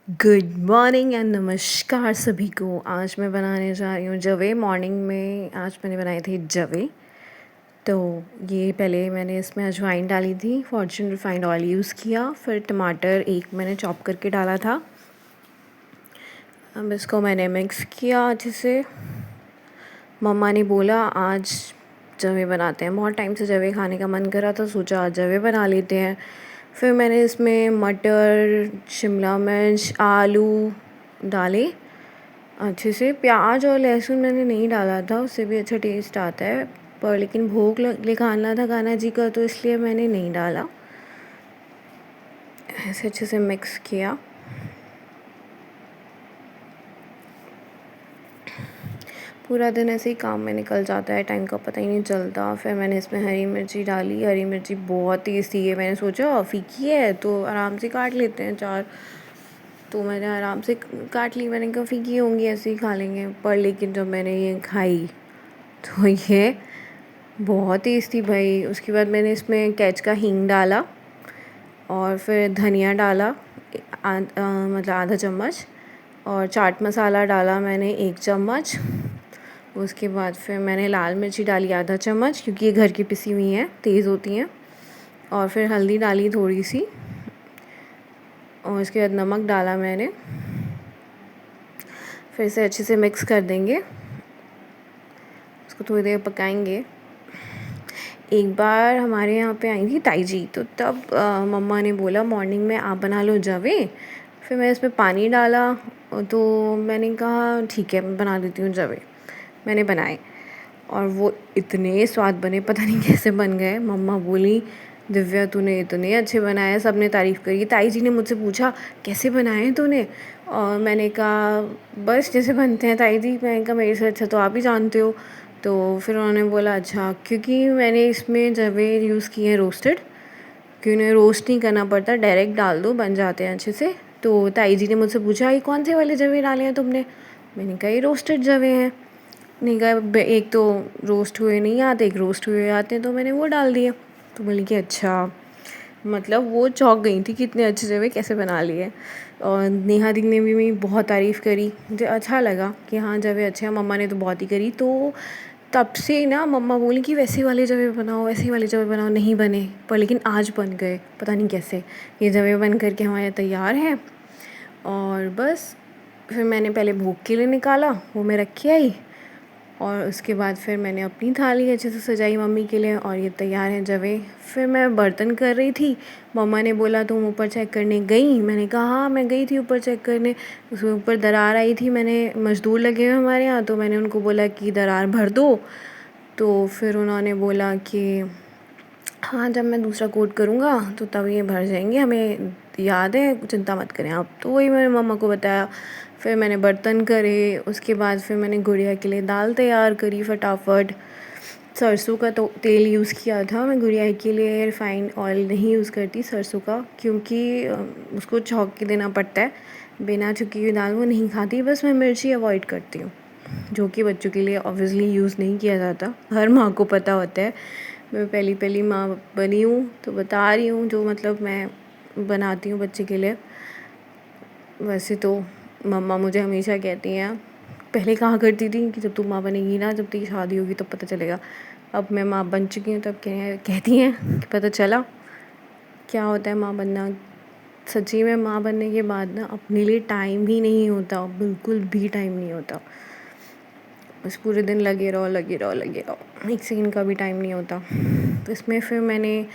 Good morning and नमस्कार सभी को। आज मैं बनाने जा रही हूँ जवे। मॉर्निंग में आज मैंने बनाए थे जवे। तो ये पहले मैंने इसमें अजवाइन डाली थी, फॉर्च्यून रिफाइंड ऑयल यूज़ किया, फिर टमाटर एक मैंने चॉप करके डाला था। अब इसको मैंने मिक्स किया अच्छे से। मम्मा ने बोला आज जवे बनाते हैं, बहुत टाइम से जवे खाने का मन कर रहा था, सोचा आज जवे बना लेते हैं। फिर मैंने इसमें मटर, शिमला मिर्च, आलू डाले अच्छे से। प्याज और लहसुन मैंने नहीं डाला था, उससे भी अच्छा टेस्ट आता है, पर लेकिन भोग निकालना था कान्हा जी का, तो इसलिए मैंने नहीं डाला। ऐसे अच्छे से मिक्स किया। पूरा दिन ऐसे ही काम में निकल जाता है, टाइम का पता ही नहीं चलता। फिर मैंने इसमें हरी मिर्ची डाली। हरी मिर्ची बहुत टेस्टी है, मैंने सोचा फीकी है तो आराम से काट लेते हैं चार, तो मैंने आराम से काट ली। मैंने कहा फीकी होंगी, ऐसे ही खा लेंगे, पर लेकिन जब मैंने ये खाई तो ये बहुत टेस्टी भाई। उसके बाद मैंने इसमें कैच का हींग डाला और फिर धनिया डाला, मतलब आधा चम्मच, और चाट मसाला डाला मैंने 1 चम्मच। उसके बाद फिर मैंने लाल मिर्ची डाली आधा चम्मच, क्योंकि ये घर की पिसी हुई हैं, तेज़ होती हैं। और फिर हल्दी डाली थोड़ी सी, और उसके बाद नमक डाला मैंने। फिर से अच्छे से मिक्स कर देंगे, उसको थोड़ी देर पकाएंगे। एक बार हमारे यहाँ पे आई थी ताई जी, तो तब मम्मा ने बोला मॉर्निंग में आप बना लो जवे। फिर मैं इसमें पानी डाला, तो मैंने कहा ठीक है मैं बना देती हूँ जवे। मैंने बनाए और वो इतने स्वाद बने, पता नहीं कैसे बन गए। मम्मा बोली दिव्या तूने इतने अच्छे बनाए, सब ने तारीफ़ करी। ताई जी ने मुझसे पूछा कैसे बनाए हैं तूने, और मैंने कहा बस जैसे बनते हैं ताई जी। मैंने कहा मेरे से अच्छा तो आप ही जानते हो। तो फिर उन्होंने बोला अच्छा, क्योंकि मैंने इसमें जवे यूज़ किए हैं रोस्टेड, कि उन्हें रोस्ट नहीं करना पड़ता, डायरेक्ट डाल दो बन जाते हैं अच्छे से। तो ताई जी ने मुझसे पूछा ये कौन से वाले जवे डाले हैं तुमने। मैंने कहा ये रोस्टेड जवे हैं। नहीं कहा एक तो रोस्ट हुए नहीं आते, एक रोस्ट हुए आते हैं, तो मैंने वो डाल दिया। तो बोली कि अच्छा, मतलब वो चौंक गई थी कि इतने अच्छे जवे कैसे बना लिए। और नेहा दी ने भी मेरी बहुत तारीफ़ करी, मुझे अच्छा लगा कि हाँ जवे अच्छे हैं। मम्मा ने तो बहुत ही करी, तो तब से ना मम्मा बोली कि वैसे वाले जवे बनाओ, वैसे वाले जवे बनाओ। नहीं बने, पर लेकिन आज बन गए, पता नहीं कैसे। ये जवे बन करके हमारे तैयार हैं। और बस फिर मैंने पहले भोग के लिए निकाला, वो मैं रख के आई, और उसके बाद फिर मैंने अपनी थाली अच्छे से सजाई मम्मी के लिए, और ये तैयार है जवे। फिर मैं बर्तन कर रही थी, मम्मा ने बोला तुम ऊपर चेक करने गई। मैंने कहा हाँ मैं गई थी ऊपर चेक करने। उसमें ऊपर दरार आई थी, मैंने मज़दूर लगे हुए हमारे यहाँ, तो मैंने उनको बोला कि दरार भर दो। तो फिर उन्होंने बोला कि हाँ जब मैं दूसरा कोट करूँगा तो तब ये भर जाएंगे, हमें याद है, चिंता मत करें आप। तो वही मैंने मम्मा को बताया। फिर मैंने बर्तन करे, उसके बाद फिर मैंने गुड़िया के लिए दाल तैयार करी फटाफट। सरसों का तो तेल यूज़ किया था मैं गुड़िया के लिए, रिफाइंड ऑयल नहीं यूज़ करती सरसों का, क्योंकि उसको छौंक के देना पड़ता है। बिना छुकी हुई दाल वो नहीं खाती, बस मैं मिर्ची अवॉइड करती हूँ, जो कि बच्चों के लिए ऑब्वियसली यूज़ नहीं किया जाता, हर माँ को पता होता है। मैं पहली पहली माँ बनी हूँ तो बता रही हूँ जो मतलब मैं बनाती हूँ बच्चे के लिए। वैसे तो मम्मा मुझे हमेशा कहती हैं, पहले कहा करती थी कि जब तू माँ बनेगी ना, जब तेरी शादी होगी तब पता चलेगा। अब मैं माँ बन चुकी हूँ, तब कहती हैं कि पता चला क्या होता है माँ बनना। सच्ची में माँ बनने के बाद ना अपने लिए टाइम ही नहीं होता, बिल्कुल भी टाइम नहीं होता। बस पूरे दिन लगे रहो लगे रहो लगे रहो, एक सेकंड का भी टाइम नहीं होता। तो इसमें फिर मैंने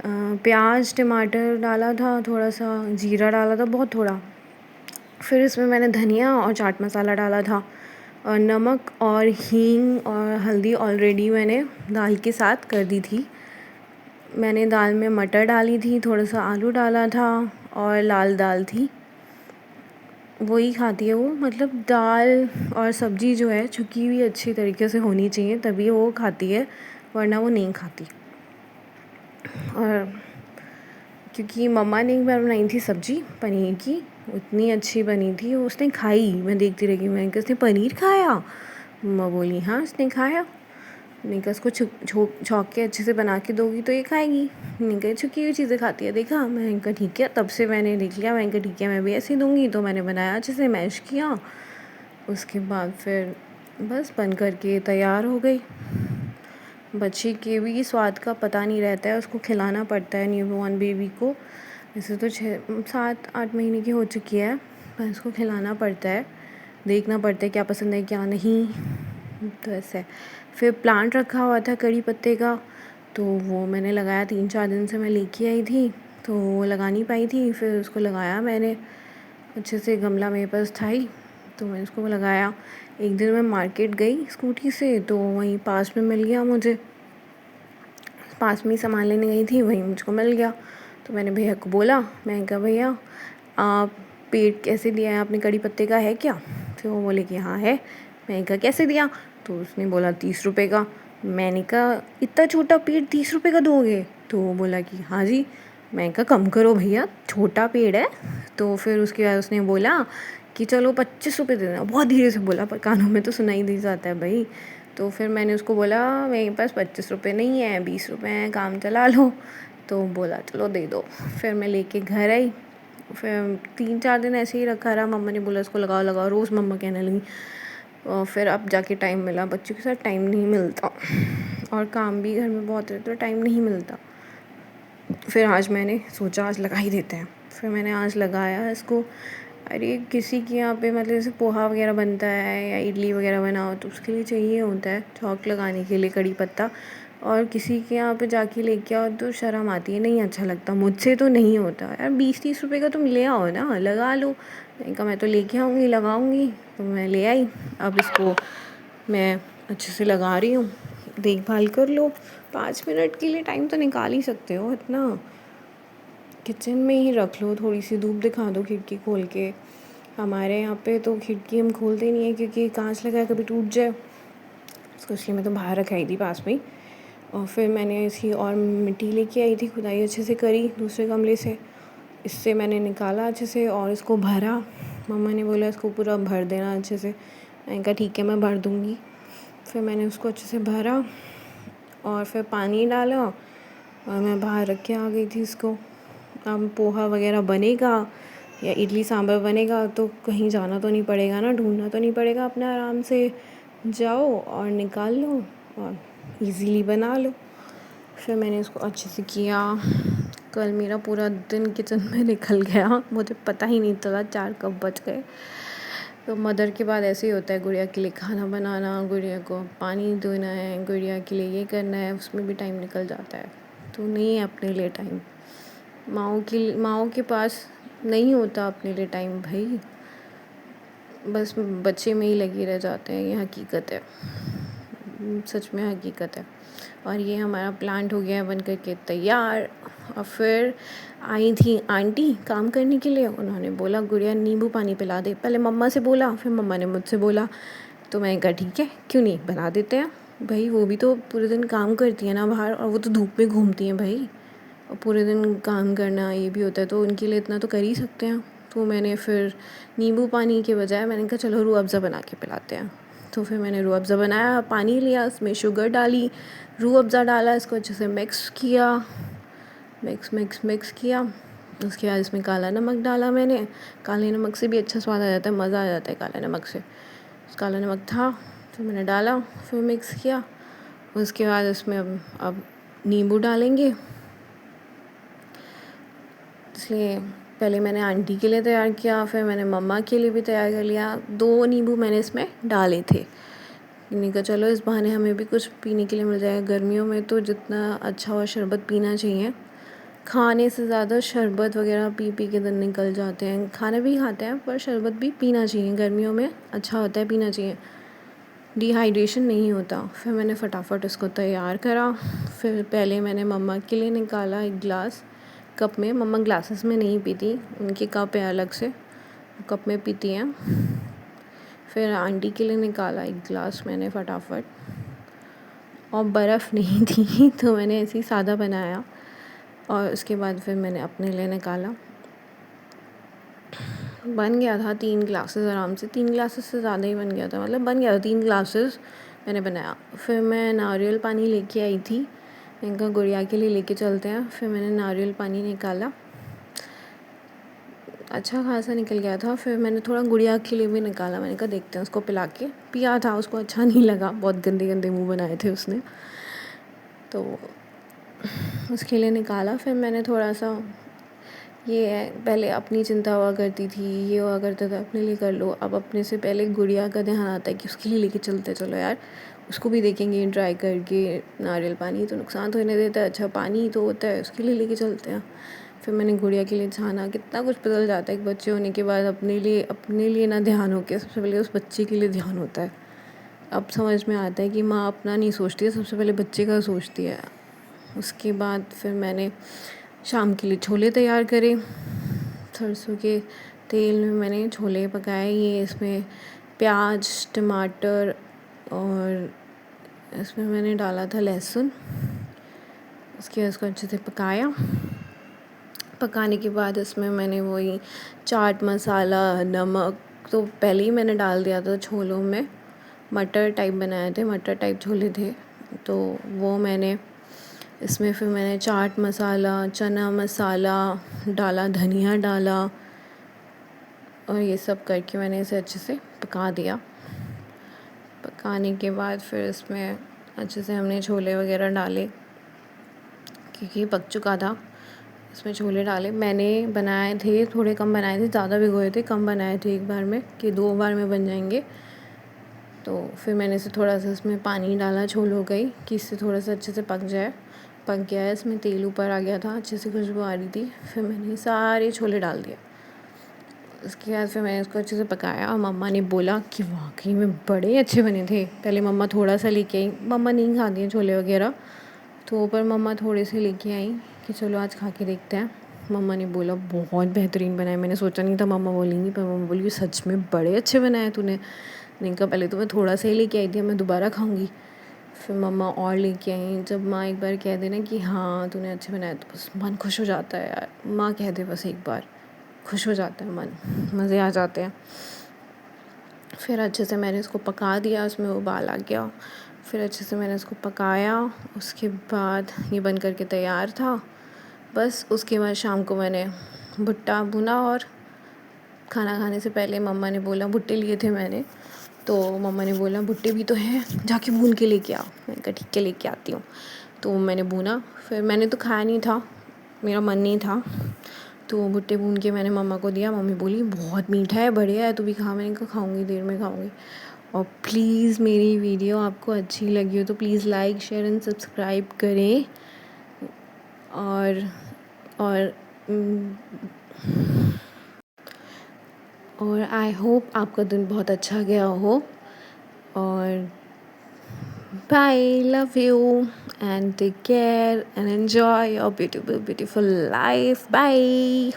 प्याज टमाटर डाला था, थोड़ा सा जीरा डाला था, बहुत थोड़ा। फिर इसमें मैंने धनिया और चाट मसाला डाला था, और नमक और हींग और हल्दी ऑलरेडी मैंने दाल के साथ कर दी थी। मैंने दाल में मटर डाली थी, थोड़ा सा आलू डाला था, और लाल दाल थी, वही खाती है वो। मतलब दाल और सब्ज़ी जो है छुकी हुई अच्छी तरीके से होनी चाहिए, तभी वो खाती है, वरना वो नहीं खाती। और क्योंकि मम्मा ने एक बार बनाई थी सब्ज़ी पनीर की, उतनी अच्छी बनी थी, उसने खाई, मैं देखती रह गई, मैंने कहा उसने पनीर खाया। मम्मा बोली हाँ उसने खाया। मैंने कहा इसको छौंक के अच्छे से बना के दोगी तो ये खाएगी। मैंने कहा छुकी हुई चीज़ें खाती है, देखा। मैंने कहा ठीक है, तब से मैंने देख लिया। मैंने कहा ठीक है, मैं भी ऐसे ही दूँगी। तो मैंने बनाया, अच्छे से मैश किया। उसके बाद फिर बस बन कर के तैयार हो गई। बच्चे के भी स्वाद का पता नहीं रहता है, उसको खिलाना पड़ता है न्यूबॉर्न बेबी को। वैसे तो 7-8 महीने की हो चुकी है, पर उसको खिलाना पड़ता है, देखना पड़ता है क्या पसंद है क्या नहीं। तो ऐसे फिर प्लांट रखा हुआ था कड़ी पत्ते का, तो वो मैंने लगाया। 3-4 दिन से मैं लेके आई थी, तो वो लगा नहीं पाई थी। फिर उसको लगाया मैंने अच्छे से, गमला मेरे पास था ही, तो मैंने उसको लगाया। एक दिन मैं मार्केट गई स्कूटी से, तो वहीं पास में मिल गया मुझे। पास में ही सामान लेने गई थी, वहीं मुझको मिल गया। तो मैंने भैया को बोला, मैंने कहा भैया आप पेड़ कैसे दिया है आपने, कड़ी पत्ते का है क्या? तो वो बोले कि हाँ है। मैंने कहा कैसे दिया? तो उसने बोला 30 रुपये का। मैंने कहा इतना छोटा पेड़ 30 रुपये का दोगे? तो वो बोला कि हाँ जी। मैंने कहा कम करो भैया, छोटा पेड़ है। तो फिर उसके बाद उसने बोला कि चलो 25 रुपये दे देना। बहुत धीरे से बोला, पर कानों में तो सुनाई दे जाता है भाई। तो फिर मैंने उसको बोला मेरे पास 25 रुपये नहीं है, 20 रुपये हैं, काम चला लो। तो बोला चलो दे दो। फिर मैं लेके घर आई। फिर 3-4 दिन ऐसे ही रखा रहा। मम्मा ने बोला इसको लगाओ लगाओ, रोज़ मम्मा कहने लगी। और फिर अब जाके टाइम मिला, बच्चों के साथ टाइम नहीं मिलता, और काम भी घर में बहुत है तो टाइम नहीं मिलता। फिर आज मैंने सोचा आज लगा ही देते हैं। फिर मैंने आज लगाया इसको। अरे किसी के यहाँ पे मतलब जैसे पोहा वगैरह बनता है या इडली वगैरह बनाओ, तो उसके लिए चाहिए होता है छौंक लगाने के लिए कड़ी पत्ता। और किसी के यहाँ पे जाके लेके आओ तो शर्म आती है, नहीं अच्छा लगता। मुझसे तो नहीं होता यार, 20-30 रुपये का तुम ले आओ ना, लगा लो। मैंने कहा मैं तो लेके आऊँगी, लगाऊँगी। तो मैं ले आई। अब इसको मैं अच्छे से लगा रही हूँ, देखभाल कर लो। 5 मिनट के लिए टाइम तो निकाल ही सकते हो इतना। किचन में ही रख लो, थोड़ी सी धूप दिखा दो खिड़की खोल के। हमारे यहाँ पे तो खिड़की हम खोलते नहीं है, क्योंकि कांच लगा है कभी टूट जाए, इसको इसलिए मैं तो बाहर रखाई थी पास में ही। और फिर मैंने इसी और मिट्टी लेके आई थी, खुदाई अच्छे से करी दूसरे गमले से। इससे मैंने निकाला अच्छे से और इसको भरा। मम्मा ने बोला इसको पूरा भर देना अच्छे से। मैंने कहा ठीक है मैं भर दूँगी। फिर मैंने उसको अच्छे से भरा और फिर पानी डाला, और मैं बाहर रख के आ गई थी इसको। अब पोहा वगैरह बनेगा या इडली सांभर बनेगा तो कहीं जाना तो नहीं पड़ेगा ना, ढूंढना तो नहीं पड़ेगा, अपने आराम से जाओ और निकाल लो और इजीली बना लो। फिर मैंने इसको अच्छे से किया। कल मेरा पूरा दिन किचन में निकल गया, मुझे पता ही नहीं चला 4 कब बज गए। तो मदर के बाद ऐसे ही होता है, गुड़िया के लिए खाना बनाना, गुड़िया को पानी देना है, गुड़िया के लिए ये करना है, उसमें भी टाइम निकल जाता है। तो नहीं है अपने लिए टाइम। माँओं के पास नहीं होता अपने लिए टाइम भाई, बस बच्चे में ही लगे रह जाते हैं। ये हकीकत है, सच में हकीकत है। और ये हमारा प्लांट हो गया है बन कर के तैयार। और फिर आई थी आंटी काम करने के लिए, उन्होंने बोला गुड़िया नींबू पानी पिला दे। पहले मम्मा से बोला, फिर मम्मा ने मुझसे बोला। तो मैंने कहा ठीक है, क्यों नहीं, बना देते हैं भाई। वो भी तो पूरे दिन काम करती है ना बाहर, और वो तो धूप में घूमती हैं भाई, और पूरे दिन काम करना ये भी होता है, तो उनके लिए इतना तो कर ही सकते हैं। तो मैंने फिर नींबू पानी के बजाय मैंने कहा चलो रूह अफ़ज़ा बना के पिलाते हैं। तो फिर मैंने रूह अफ़ज़ा बनाया, पानी लिया, उसमें शुगर डाली, रूह अफ़ज़ा डाला, इसको अच्छे से मिक्स किया, मिक्स किया। उसके बाद इसमें काला नमक डाला मैंने। काले नमक से भी अच्छा स्वाद आ जाता है, मज़ा आ जाता है काला नमक से। काला नमक था, फिर मैंने डाला, फिर मिक्स किया। उसके बाद इसमें अब नींबू डालेंगे, इसलिए पहले मैंने आंटी के लिए तैयार किया, फिर मैंने मम्मा के लिए भी तैयार कर लिया। 2 नींबू मैंने इसमें डाले थे। मैंने कहा चलो इस बहाने हमें भी कुछ पीने के लिए मिल जाएगा। गर्मियों में तो जितना अच्छा हुआ शरबत पीना चाहिए, खाने से ज़्यादा शरबत वगैरह पी पी के दिन निकल जाते हैं। खाना भी खाते हैं पर शरबत भी पीना चाहिए, गर्मियों में अच्छा होता है, पीना चाहिए, डिहाइड्रेशन नहीं होता। फिर मैंने फटाफट इसको तैयार करा। फिर पहले मैंने मम्मा के लिए निकाला एक गिलास, कप में। मम्मा ग्लासेस में नहीं पीती, उनकी कप है अलग से, कप में पीती हैं। फिर आंटी के लिए निकाला एक गिलास मैंने फटाफट, और बर्फ़ नहीं थी तो मैंने ऐसे ही सादा बनाया। और उसके बाद फिर मैंने अपने लिए निकाला। बन गया था 3 ग्लासेस आराम से, 3 ग्लासेस से ज़्यादा ही बन गया था, मतलब बन गया था 3 ग्लासेस। मैंने बनाया। फिर मैं नारियल पानी लेके आई थी, मैंने कहा गुड़िया के लिए लेके चलते हैं। फिर मैंने नारियल पानी निकाला, अच्छा खासा निकल गया था। फिर मैंने थोड़ा गुड़िया के लिए भी निकाला, मैंने कहा देखते हैं, उसको पिला के पिया था, उसको अच्छा नहीं लगा, बहुत गंदे गंदे मुँह बनाए थे उसने, तो उसके लिए निकाला। फिर मैंने थोड़ा सा, ये है, पहले अपनी चिंता हुआ करती थी, ये हुआ करता था अपने लिए कर लो, अब अपने से पहले गुड़िया का ध्यान आता है कि उसके लिए लेके चलते, चलो यार उसको भी देखेंगे ट्राई करके, नारियल पानी तो नुकसान तो नहीं देता है, अच्छा पानी तो होता है, उसके लिए लेके चलते हैं। फिर मैंने गुड़िया के लिए छाना, कितना कुछ बदल जाता है एक बच्चे होने के बाद, अपने लिए ना ध्यान हो के सबसे पहले उस बच्चे के लिए ध्यान होता है। अब समझ में आता है कि माँ अपना नहीं सोचती है, सबसे पहले बच्चे का सोचती है। उसके बाद फिर मैंने शाम के लिए छोले तैयार करे, सरसों के तेल में मैंने छोले पकाए। ये इसमें प्याज, टमाटर और इसमें मैंने डाला था लहसुन। उसके बाद इसको अच्छे से पकाया। पकाने के बाद इसमें मैंने वही चाट मसाला, नमक तो पहले ही मैंने डाल दिया था छोलों में। मटर टाइप बनाए थे, मटर टाइप छोले थे, तो वो मैंने इसमें फिर मैंने चाट मसाला, चना मसाला डाला, धनिया डाला और ये सब करके मैंने इसे अच्छे से पका दिया। पकाने के बाद फिर इसमें अच्छे से हमने छोले वगैरह डाले, क्योंकि पक चुका था। इसमें छोले डाले, मैंने बनाए थे थोड़े कम बनाए थे, ज़्यादा भिगोए थे, कम बनाए थे एक बार में कि 2 बार में बन जाएंगे। तो फिर मैंने इसे थोड़ा सा इसमें पानी डाला छोलों का ही, कि इससे थोड़ा सा अच्छे से पक जाए। पक गया है, इसमें तेल ऊपर आ गया था, अच्छे से खुशबू आ रही थी। फिर मैंने सारे छोले डाल दिए। उसके बाद फिर मैंने इसको अच्छे से पकाया और मम्मा ने बोला कि वाकई में बड़े अच्छे बने थे। पहले मम्मा थोड़ा सा लेके आई, मम्मा नहीं खाती हैं छोले वगैरह, तो पर मम्मा थोड़े से लेके आई कि चलो आज खा के देखते हैं। मम्मा ने बोला बहुत बेहतरीन बनाए। मैंने सोचा नहीं था मम्मा बोलेंगी, पर मम्मा बोली सच में बड़े अच्छे बनाए तूने। मैंने कहा पहले तो मैं थोड़ा सा ही लेके आई थी, मैं दोबारा खाऊंगी। फिर मम्मा और लेके आई। जब माँ एक बार कह दे ना कि हाँ तूने अच्छे बनाए, तो बस मन खुश हो जाता है यार। माँ कह दे बस एक बार, खुश हो जाता है मन, मज़े आ जाते हैं। फिर अच्छे से मैंने इसको पका दिया, उसमें उबाल आ गया। फिर अच्छे से मैंने इसको पकाया। उसके बाद ये बन कर के तैयार था। बस उसके बाद शाम को मैंने भुट्टा भुना, और खाना खाने से पहले मम्मा ने बोला, भुट्टे लिए थे मैंने, तो मम्मा ने बोला भुट्टे भी तो हैं, जाके भून के लेके आ। मैंने कहा ठीक है लेके आती हूँ। तो मैंने भूना, फिर मैंने तो खाया नहीं था, मेरा मन नहीं था, तो भुट्टे भून के मैंने मम्मा को दिया। मम्मी बोली बहुत मीठा है, बढ़िया है, तू भी खा। मैंने कहा खाऊंगी, देर में खाऊंगी। और प्लीज़ मेरी वीडियो आपको अच्छी लगी हो तो please like, share and subscribe करें। और और और आई होप आपका दिन बहुत अच्छा गया हो। और bye, love you and take care and enjoy your beautiful life. Bye.